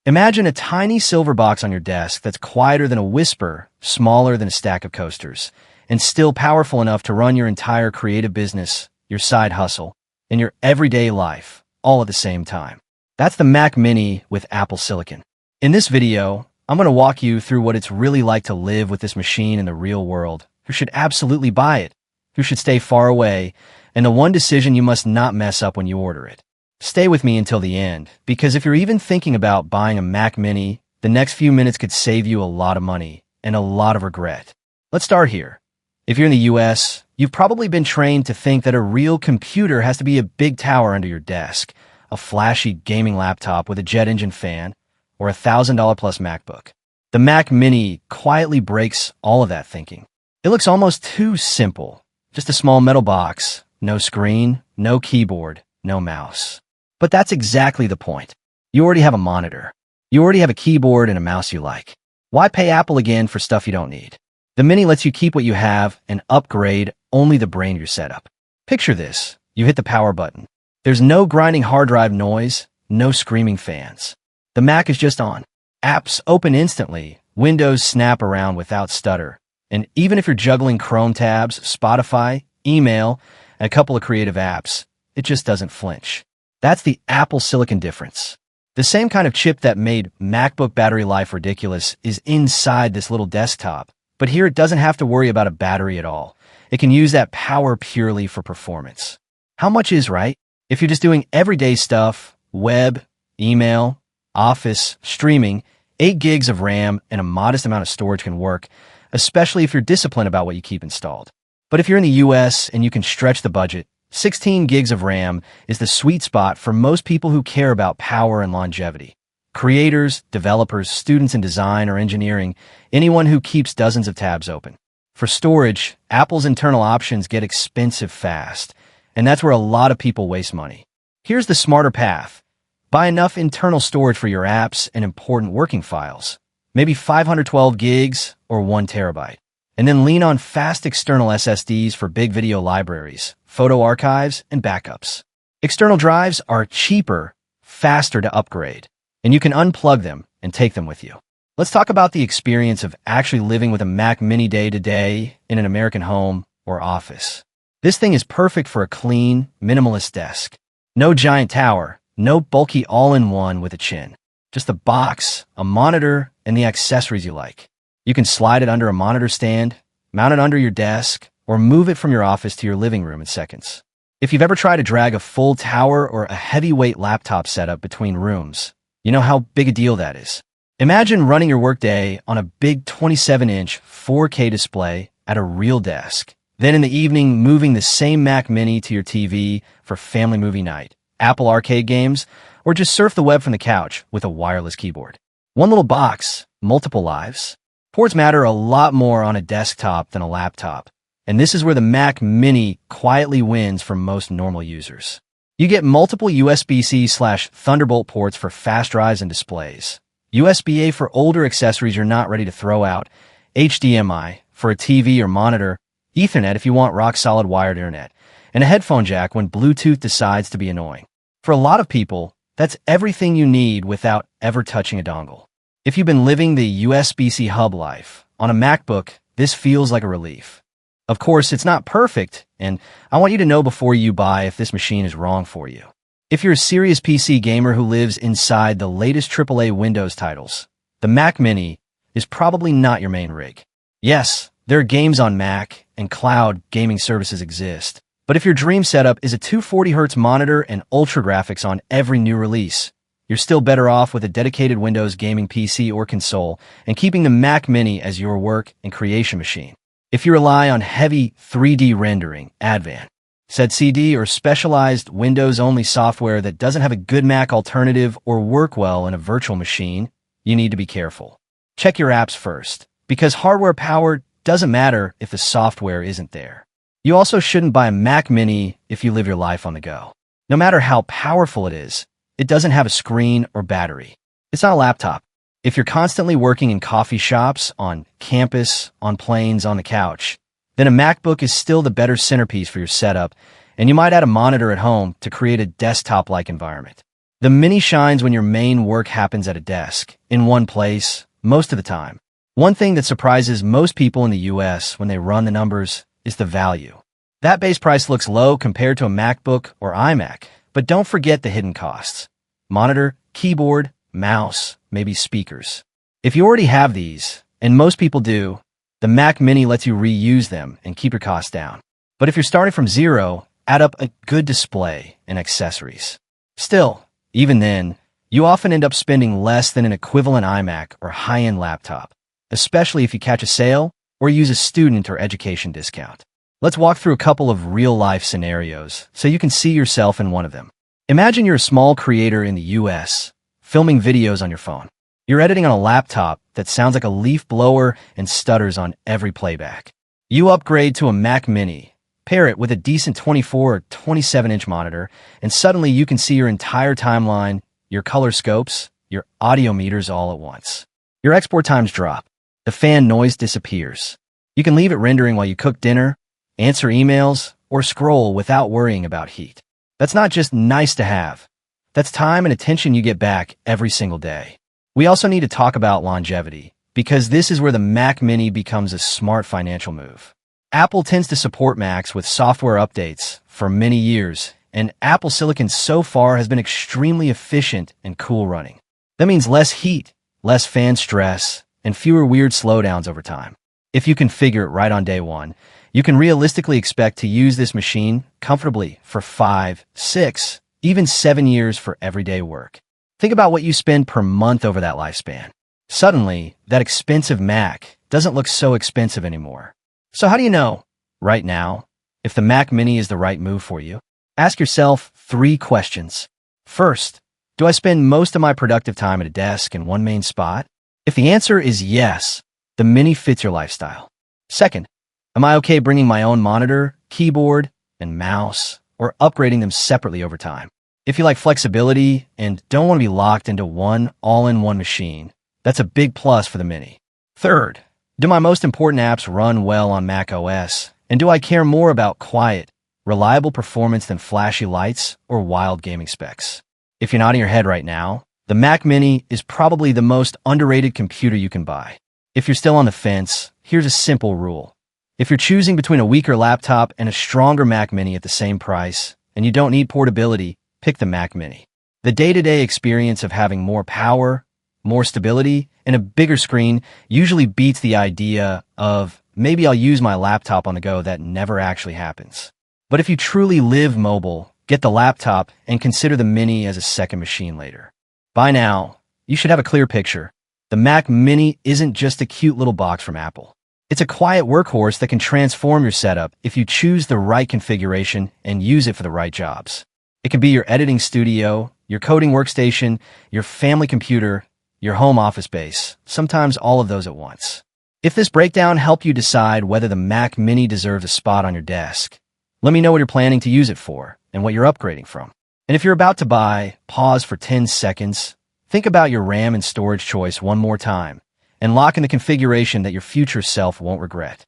Imagine a tiny silver box on your desk that's quieter than a whisper, smaller than a stack of coasters, and still powerful enough to run your entire creative business, your side hustle, and your everyday life, all at the same time. That's the Mac Mini with Apple Silicon. In this video, I'm going to walk you through what it's really like to live with this machine in the real world, who should absolutely buy it, who should stay far away, and the one decision you must not mess up when you order it. Stay with me until the end, because if you're even thinking about buying a Mac Mini, the next few minutes could save you a lot of money and a lot of regret. Let's start here. If you're in the US, you've probably been trained to think that a real computer has to be a big tower under your desk, a flashy gaming laptop with a jet engine fan, or a $1,000 plus MacBook. The Mac Mini quietly breaks all of that thinking. It looks almost too simple. Just a small metal box, no screen, no keyboard, no mouse. But that's exactly the point. You already have a monitor. You already have a keyboard and a mouse you like. Why pay Apple again for stuff you don't need? The Mini lets you keep what you have and upgrade only the brain of your setup. Picture this. You hit the power button. There's no grinding hard drive noise, no screaming fans. The Mac is just on. Apps open instantly. Windows snap around without stutter. And even if you're juggling Chrome tabs, Spotify, email, and a couple of creative apps, it just doesn't flinch. That's the Apple Silicon difference. The same kind of chip that made MacBook battery life ridiculous is inside this little desktop. But here it doesn't have to worry about a battery at all. It can use that power purely for performance. How much is right? If you're just doing everyday stuff, web, email, office, streaming, 8 gigs of RAM and a modest amount of storage can work, especially if you're disciplined about what you keep installed. But if you're in the US and you can stretch the budget, 16 gigs of RAM is the sweet spot for most people who care about power and longevity. Creators, developers, students in design or engineering, anyone who keeps dozens of tabs open. For storage, Apple's internal options get expensive fast, and that's where a lot of people waste money. Here's the smarter path. Buy enough internal storage for your apps and important working files, maybe 512 gigs or 1 terabyte. And then lean on fast external SSDs for big video libraries, photo archives, and backups. External drives are cheaper, faster to upgrade, and you can unplug them and take them with you. Let's talk about the experience of actually living with a Mac Mini day to day in an American home or office. This thing is perfect for a clean, minimalist desk. No giant tower, no bulky all-in-one with a chin. Just a box, a monitor, and the accessories you like. You can slide it under a monitor stand, mount it under your desk, or move it from your office to your living room in seconds. If you've ever tried to drag a full tower or a heavyweight laptop setup between rooms, you know how big a deal that is. Imagine running your workday on a big 27-inch 4K display at a real desk. Then in the evening, moving the same Mac Mini to your TV for family movie night, Apple Arcade games, or just surf the web from the couch with a wireless keyboard. One little box, multiple lives. Ports matter a lot more on a desktop than a laptop, and this is where the Mac Mini quietly wins for most normal users. You get multiple USB-C/Thunderbolt ports for fast drives and displays, USB-A for older accessories you're not ready to throw out, HDMI for a TV or monitor, Ethernet if you want rock-solid wired internet, and a headphone jack when Bluetooth decides to be annoying. For a lot of people, that's everything you need without ever touching a dongle. If you've been living the USB-C hub life, on a MacBook, this feels like a relief. Of course, it's not perfect, and I want you to know before you buy if this machine is wrong for you. If you're a serious PC gamer who lives inside the latest AAA Windows titles, the Mac Mini is probably not your main rig. Yes, there are games on Mac, and cloud gaming services exist, but if your dream setup is a 240Hz monitor and ultra graphics on every new release, you're still better off with a dedicated Windows gaming PC or console and keeping the Mac Mini as your work and creation machine. If you rely on heavy 3D rendering, Advan, CD, or specialized Windows-only software that doesn't have a good Mac alternative or work well in a virtual machine, you need to be careful. Check your apps first, because hardware power doesn't matter if the software isn't there. You also shouldn't buy a Mac Mini if you live your life on the go. No matter how powerful it is, it doesn't have a screen or battery. It's not a laptop. If you're constantly working in coffee shops, on campus, on planes, on the couch, then a MacBook is still the better centerpiece for your setup, and you might add a monitor at home to create a desktop-like environment. The Mini shines when your main work happens at a desk, in one place, most of the time. One thing that surprises most people in the US when they run the numbers is the value. That base price looks low compared to a MacBook or iMac, but don't forget the hidden costs. Monitor, keyboard, mouse, maybe speakers. If you already have these, and most people do, the Mac Mini lets you reuse them and keep your costs down. But if you're starting from zero, add up a good display and accessories. Still, even then, you often end up spending less than an equivalent iMac or high-end laptop, especially if you catch a sale or use a student or education discount. Let's walk through a couple of real-life scenarios so you can see yourself in one of them. Imagine you're a small creator in the US, filming videos on your phone. You're editing on a laptop that sounds like a leaf blower and stutters on every playback. You upgrade to a Mac Mini, pair it with a decent 24 or 27-inch monitor, and suddenly you can see your entire timeline, your color scopes, your audio meters all at once. Your export times drop. The fan noise disappears. You can leave it rendering while you cook dinner, answer emails, or scroll without worrying about heat. That's not just nice to have. That's time and attention you get back every single day. We also need to talk about longevity, because this is where the Mac Mini becomes a smart financial move. Apple tends to support Macs with software updates for many years, and Apple Silicon so far has been extremely efficient and cool running. That means less heat, less fan stress, and fewer weird slowdowns over time. If you configure it right on day one, you can realistically expect to use this machine comfortably for 5, 6, even 7 years for everyday work. Think about what you spend per month over that lifespan. Suddenly, that expensive Mac doesn't look so expensive anymore. So how do you know, right now, if the Mac Mini is the right move for you? Ask yourself 3 questions. First, do I spend most of my productive time at a desk in one main spot? If the answer is yes, the Mini fits your lifestyle. Second, am I okay bringing my own monitor, keyboard, and mouse, or upgrading them separately over time? If you like flexibility and don't want to be locked into one all-in-one machine, that's a big plus for the Mini. Third, do my most important apps run well on Mac OS? And do I care more about quiet, reliable performance than flashy lights or wild gaming specs? If you're nodding your head right now, the Mac Mini is probably the most underrated computer you can buy. If you're still on the fence, here's a simple rule. If you're choosing between a weaker laptop and a stronger Mac Mini at the same price, and you don't need portability, pick the Mac Mini. The day-to-day experience of having more power, more stability, and a bigger screen usually beats the idea of maybe I'll use my laptop on the go that never actually happens. But if you truly live mobile, get the laptop and consider the Mini as a second machine later. By now, you should have a clear picture. The Mac Mini isn't just a cute little box from Apple. It's a quiet workhorse that can transform your setup if you choose the right configuration and use it for the right jobs. It can be your editing studio, your coding workstation, your family computer, your home office base, sometimes all of those at once. If this breakdown helped you decide whether the Mac Mini deserves a spot on your desk, let me know what you're planning to use it for and what you're upgrading from. And if you're about to buy, pause for 10 seconds, think about your RAM and storage choice one more time, and lock in the configuration that your future self won't regret.